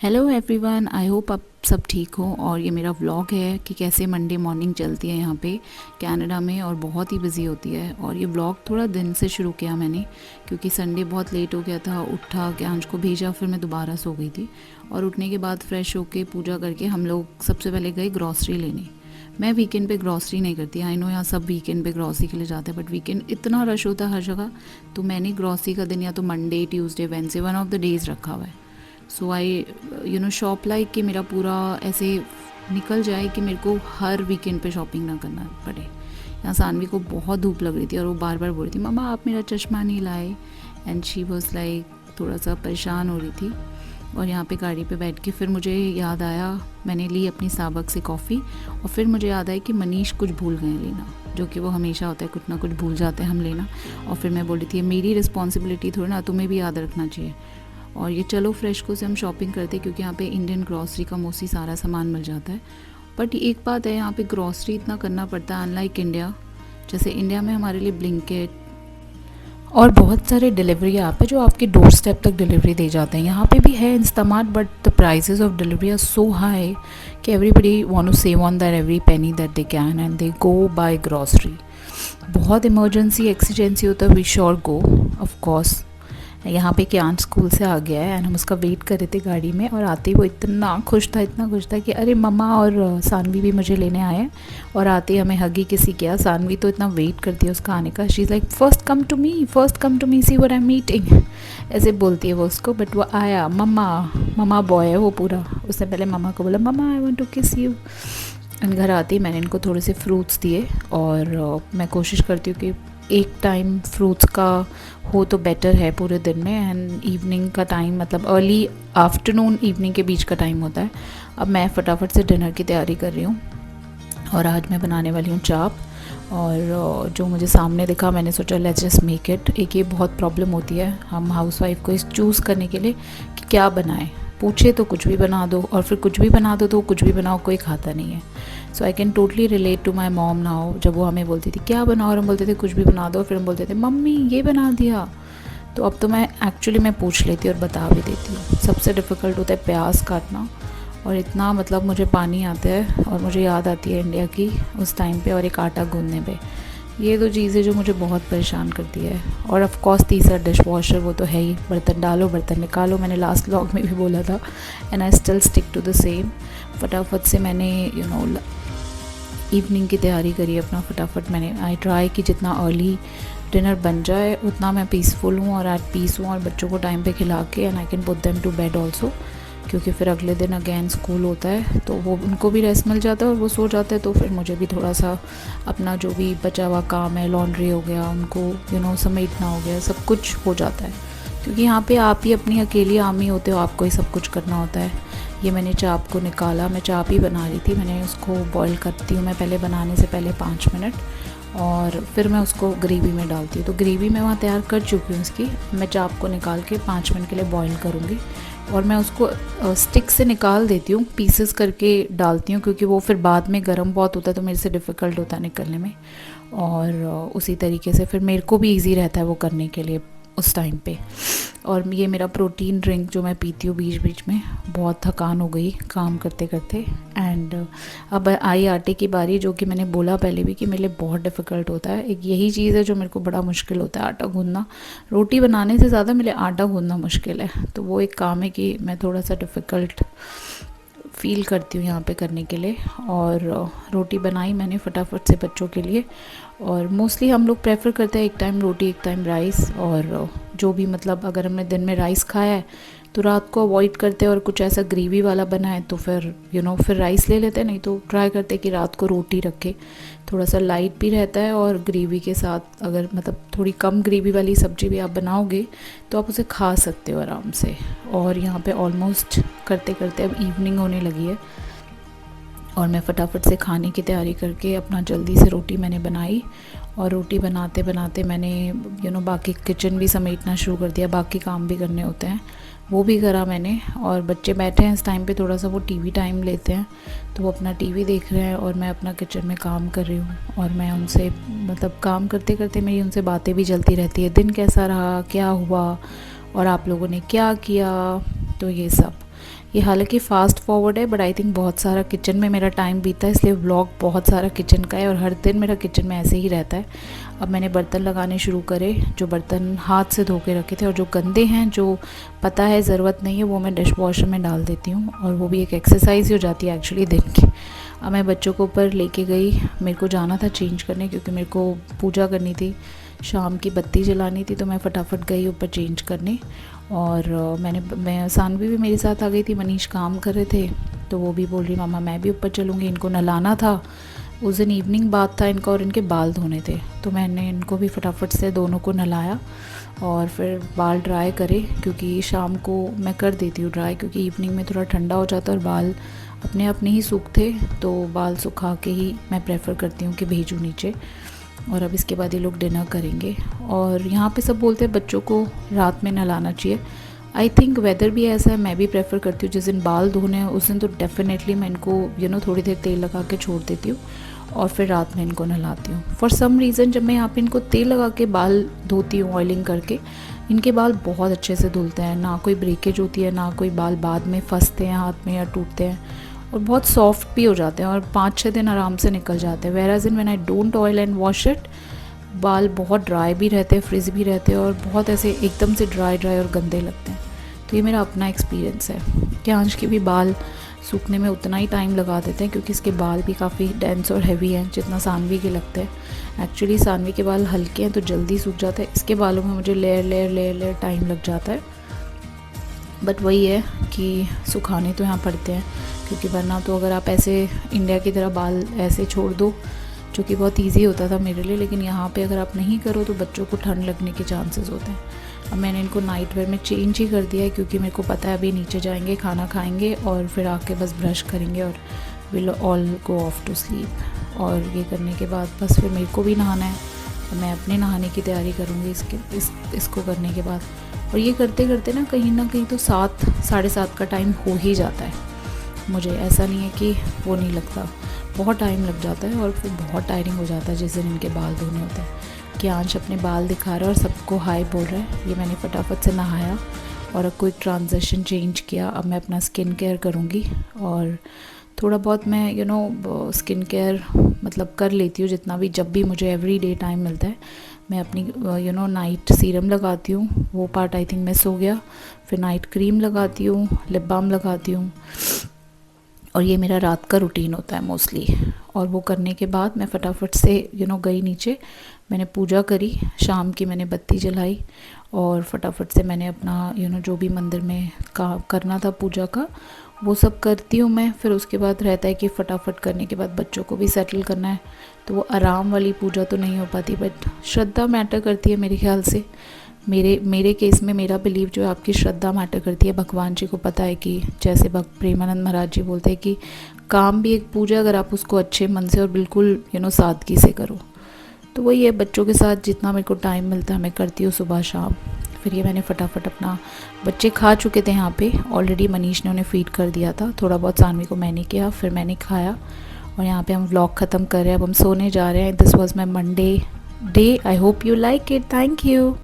Hello everyone, I hope आप सब ठीक हो। और ये मेरा व्लॉग है कि कैसे मंडे मॉर्निंग चलती है यहाँ पे कनाडा में, और बहुत ही बिजी होती है। और ये व्लॉग थोड़ा दिन से शुरू किया मैंने, क्योंकि संडे बहुत लेट हो गया था। उठा ज्ञांश को भेजा, फिर मैं दोबारा सो गई थी। और उठने के बाद फ्रेश होके पूजा करके हम लोग सबसे पहले गए ग्रॉसरी लेने। मैं वीकेंड पे ग्रॉसरी नहीं करती, आई नो यहाँ सब वीकेंड पे ग्रॉसरी के लिए जाते हैं, बट वीकेंड इतना रश होता है हर जगह। तो मैंने ग्रॉसरी का दिन या तो Monday, Tuesday, Wednesday, one of the days रखा हुआ है। सो आई शॉप लाइक कि मेरा पूरा ऐसे निकल जाए कि मेरे को हर वीकेंड पे शॉपिंग ना करना पड़े। यहाँ सानवी को बहुत धूप लग रही थी और वो बार बार बोल रही थी, मम्मा आप मेरा चश्मा नहीं लाए। एंड शी वॉज लाइक थोड़ा सा परेशान हो रही थी। और यहाँ पे गाड़ी पे बैठ के फिर मुझे याद आया, मैंने ली अपनी स्टारबक्स से कॉफ़ी। और फिर मुझे याद आया कि मनीष कुछ भूल गए लेना, जो कि वो हमेशा होता है, कुछ ना कुछ भूल जाते हैं हम लेना। और फिर मैं बोल रही थी मेरी रिस्पॉन्सिबिलिटी थोड़ी ना, तुम्हें भी याद रखना चाहिए। और ये चलो फ्रेशको से हम शॉपिंग करते हैं, क्योंकि यहाँ पे इंडियन ग्रॉसरी का मोस्टली सारा सामान मिल जाता है। बट एक बात है, यहाँ पे ग्रॉसरी इतना करना पड़ता है अनलाइक इंडिया। जैसे इंडिया में हमारे लिए ब्लिंकिट और बहुत सारे डिलीवरी ऐप है जो आपके डोर स्टेप तक डिलीवरी दे जाते हैं। यहाँ पे भी है Instamart, but the prices of delivery are so high कि everybody want to save on that every penny that they can, and they go buy grocery. बहुत इमरजेंसी एक्सीजेंसी होता है, we sure go of course. यहाँ पे क्यान school से आ गया है and हम उसका वेट कर रहे थे गाड़ी में। और आते ही वो इतना खुश था कि अरे मम्मा और सानवी भी मुझे लेने आए। और आते ही हमें हगी किसी किया। सानवी तो इतना वेट करती है उसका आने का, she is like first come to me see what I am eating, ऐसे बोलती है वो उसको। बट वो आया, मम्मा बॉय है वो पूरा। उसने पहले मम्मा को बोला मम्मा आई वांट टू किस यू। एंड घर आते ही मैंने इनको थोड़े से फ्रूट्स दिए। और मैं कोशिश करती हूँ कि एक टाइम फ्रूट्स का हो तो बेटर है पूरे दिन में। एंड इवनिंग का टाइम, मतलब अर्ली आफ्टरनून इवनिंग के बीच का टाइम होता है। अब मैं फटाफट से डिनर की तैयारी कर रही हूँ। और आज मैं बनाने वाली हूँ चाप। और जो मुझे सामने दिखा मैंने सोचा लेट्स जस्ट मेक इट। एक ये बहुत प्रॉब्लम होती है हम हाउसवाइफ को इस चूज़ करने के लिए कि क्या बनाएं। पूछे तो कुछ भी बना दो, और फिर कुछ भी बना दो तो कुछ भी बनाओ, कोई खाता नहीं है। So I can totally relate to my mom now. जब वो हमें बोलती थी क्या बनाओ, और हम बोलते थे कुछ भी बना दो, फिर हम बोलते थे मम्मी ये बना दिया। तो अब तो मैं एक्चुअली मैं पूछ लेती और बता भी देती हूँ। सबसे डिफ़िकल्ट होता है प्याज काटना, और इतना मतलब मुझे पानी आता है। और मुझे याद आती है इंडिया की उस टाइम पे, और एक आटा गूंदने पे। ये दो चीज़ें जो मुझे बहुत परेशान करती है। और ऑफ कोर्स तीसरा डिश वॉशर, वो तो है ही। बर्तन डालो बर्तन निकालो, मैंने लास्ट व्लॉग में भी बोला था, and I still stick to the same. फटाफट से मैंने इवनिंग की तैयारी करी अपना। फटाफट मैंने आई ट्राई कि जितना अर्ली डिनर बन जाए उतना मैं पीसफुल हूँ और एट पीस हूँ, और बच्चों को टाइम पे खिला के and I can put them to bed also. क्योंकि फिर अगले दिन अगेन स्कूल होता है, तो वो उनको भी रेस्ट मिल जाता है और वो सो जाते हैं। तो फिर मुझे भी थोड़ा सा अपना जो भी बचा हुआ काम है, लॉन्ड्री हो गया, उनको समेटना हो गया, सब कुछ हो जाता है। क्योंकि यहाँ पे आप ही अपनी अकेली आमी होते हो, आपको ही सब कुछ करना होता है। ये मैंने चाप को निकाला, मैं चाप ही बना रही थी। मैंने उसको बॉईल करती हूँ मैं पहले, बनाने से पहले 5 मिनट, और फिर मैं उसको ग्रेवी में डालती हूँ। तो ग्रेवी मैं वहाँ तैयार कर चुकी हूँ उसकी। मैं चाप को निकाल के 5 मिनट के लिए बॉईल करूँगी, और मैं उसको स्टिक से निकाल देती हूँ, पीसेस करके डालती हूँ, क्योंकि वो फिर बाद में गर्म बहुत होता है तो मेरे से डिफ़िकल्ट होता है निकलने में। और उसी तरीके से फिर मेरे को भी इजी रहता है वो करने के लिए उस टाइम पे। और ये मेरा प्रोटीन ड्रिंक जो मैं पीती हूँ बीच बीच में, बहुत थकान हो गई काम करते करते। एंड अब आई आटे की बारी, जो कि मैंने बोला पहले भी कि मेरे लिए बहुत डिफ़िकल्ट होता है। एक यही चीज़ है जो मेरे को बड़ा मुश्किल होता है, आटा गूंदना। रोटी बनाने से ज़्यादा मेरे आटा गूंदना मुश्किल है। तो वो एक काम है कि मैं थोड़ा सा डिफ़िकल्ट फ़ील करती हूँ यहाँ पे करने के लिए। और रोटी बनाई मैंने फटाफट से बच्चों के लिए। और मोस्टली हम लोग प्रेफर करते हैं एक टाइम रोटी एक टाइम राइस। और जो भी मतलब अगर हमने दिन में राइस खाया है तो रात को अवॉइड करते हैं, और कुछ ऐसा ग्रेवी वाला बना है तो फिर फिर राइस ले लेते हैं। नहीं तो ट्राई करते हैं कि रात को रोटी रखे, थोड़ा सा लाइट भी रहता है। और ग्रेवी के साथ अगर मतलब थोड़ी कम ग्रेवी वाली सब्ज़ी भी आप बनाओगे तो आप उसे खा सकते हो आराम से। और यहाँ पे ऑलमोस्ट करते करते अब इवनिंग होने लगी है, और मैं फटाफट से खाने की तैयारी करके अपना जल्दी से रोटी मैंने बनाई। और रोटी बनाते बनाते मैंने बाकी किचन भी समेटना शुरू कर दिया, बाकी काम भी करने होते हैं, वो भी करा मैंने। और बच्चे बैठे हैं इस टाइम पे, थोड़ा सा वो टीवी टाइम लेते हैं, तो वो अपना टीवी देख रहे हैं और मैं अपना किचन में काम कर रही हूँ। और मैं उनसे मतलब काम करते करते मेरी उनसे बातें भी चलती रहती है, दिन कैसा रहा, क्या हुआ, और आप लोगों ने क्या किया। तो ये सब ये हालांकि फ़ास्ट फॉरवर्ड है बट आई थिंक बहुत सारा किचन में मेरा टाइम बीता है, इसलिए व्लॉग बहुत सारा किचन का है और हर दिन मेरा किचन में ऐसे ही रहता है। अब मैंने बर्तन लगाने शुरू करे, जो बर्तन हाथ से धो के रखे थे और जो गंदे हैं, जो पता है ज़रूरत नहीं है, वो मैं डिश वॉशर में डाल देती हूँ और वो भी एक एक्सरसाइज ही हो जाती है एक्चुअली दिन की। अब मैं बच्चों को ऊपर लेके गई, मेरे को जाना था चेंज करने क्योंकि मेरे को पूजा करनी थी, शाम की बत्ती जलानी थी, तो मैं फटाफट गई ऊपर चेंज करने। और मैं सानवी भी मेरे साथ आ गई थी, मनीष काम कर रहे थे तो वो भी बोल रही मामा मैं भी ऊपर चलूँगी, इनको नहलाना था। उस दिन इवनिंग बात था इनका और इनके बाल धोने थे, तो मैंने इनको भी फटाफट से दोनों को नहलाया और फिर बाल ड्राई करे, क्योंकि शाम को मैं कर देती हूँ ड्राई, क्योंकि इवनिंग में थोड़ा ठंडा हो जाता है और बाल अपने अपने ही सूखते, तो बाल सुखा के ही मैं प्रेफर करती हूँ कि भेजूँ नीचे। और अब इसके बाद ये लोग डिनर करेंगे। और यहाँ पे सब बोलते हैं बच्चों को रात में नहलाना चाहिए। आई थिंक वेदर भी ऐसा है, मैं भी प्रेफर करती हूँ जिस दिन बाल धोने हैं उस दिन तो डेफिनेटली मैं इनको थोड़ी देर तेल लगा के छोड़ देती हूँ और फिर रात में इनको नहलाती हूँ। फॉर सम रीज़न जब मैं यहाँ पे इनको तेल लगा के बाल धोती हूँ ऑयलिंग करके, इनके बाल बहुत अच्छे से धुलते हैं, ना कोई ब्रेकेज होती है, ना कोई बाल बाद में फंसते हैं हाथ में या टूटते हैं, और बहुत सॉफ्ट भी हो जाते हैं और 5-6 दिन आराम से निकल जाते हैं। Whereas in when I don't oil and wash it, बाल बहुत ड्राई भी रहते हैं, फ्रिज भी रहते हैं और बहुत ऐसे एकदम से ड्राई और गंदे लगते हैं। तो ये मेरा अपना एक्सपीरियंस है कि अंश के भी बाल सूखने में उतना ही टाइम लगा देते हैं, क्योंकि इसके बाल भी काफ़ी डेंस और हैवी हैं जितना सानवी के लगते हैं। एक्चुअली सानवी के बाल हल्के हैं तो जल्दी सूख जाते हैं, इसके बालों में मुझे लेयर टाइम लग जाता है। बट वही है कि सुखाने तो यहाँ पड़ते हैं, क्योंकि वरना तो अगर आप ऐसे इंडिया की तरह बाल ऐसे छोड़ दो, जो कि बहुत इजी होता था मेरे लिए, लेकिन यहाँ पे अगर आप नहीं करो तो बच्चों को ठंड लगने के चांसेस होते हैं। अब मैंने इनको नाइट वेयर में चेंज ही कर दिया है, क्योंकि मेरे को पता है अभी नीचे जाएंगे, खाना खाएंगे और फिर आके बस ब्रश करेंगे और we'll all go off to sleep. और ये करने के बाद बस फिर मेरे को भी नहाना है, तो मैं अपने नहाने की तैयारी करूँगी इसको करने के बाद। और ये करते करते ना कहीं तो 7-7:30 का टाइम हो ही जाता है। मुझे ऐसा नहीं है कि वो नहीं लगता, बहुत टाइम लग जाता है और फिर बहुत टायरिंग हो जाता है जिस दिन इनके बाल धोने होते हैं। कि अंश अपने बाल दिखा रहा है और सबको हाय बोल रहा है। ये मैंने फटाफट से नहाया और अब कोई ट्रांजिशन चेंज किया। अब मैं अपना स्किन केयर करूँगी और थोड़ा बहुत मैं स्किन केयर मतलब कर लेती हूँ जितना भी, जब भी मुझे एवरी डे टाइम मिलता है। मैं अपनी नाइट सीरम लगाती हूँ, वो पार्ट आई थिंक मिस हो गया। फिर नाइट क्रीम लगाती हूँ, लिप बाम लगाती हूँ, और ये मेरा रात का रूटीन होता है मोस्टली। और वो करने के बाद मैं फटाफट से गई नीचे, मैंने पूजा करी, शाम की मैंने बत्ती जलाई और फटाफट से मैंने अपना जो भी मंदिर में करना था पूजा का वो सब करती हूँ मैं। फिर उसके बाद रहता है कि फटाफट करने के बाद बच्चों को भी सेटल करना है, तो वो आराम वाली पूजा तो नहीं हो पाती, बट श्रद्धा मैटर करती है मेरे ख्याल से। मेरे केस में मेरा बिलीव जो है आपकी श्रद्धा मैटर करती है। भगवान जी को पता है कि जैसे भक्त प्रेमानंद महाराज जी बोलते हैं कि काम भी एक पूजा, अगर आप उसको अच्छे मन से और बिल्कुल सादगी से करो। तो वही है, बच्चों के साथ जितना मेरे को टाइम मिलता है मैं करती हूँ सुबह शाम। फिर ये मैंने फटाफट अपना, बच्चे खा चुके थे यहाँ पे ऑलरेडी, मनीष ने उन्हें फीड कर दिया था, थोड़ा बहुत सानवी को मैंने किया, फिर मैंने खाया। और यहाँ पे हम व्लॉग ख़त्म कर रहे हैं, अब हम सोने जा रहे हैं। This was my Monday day, I hope you like it, thank you.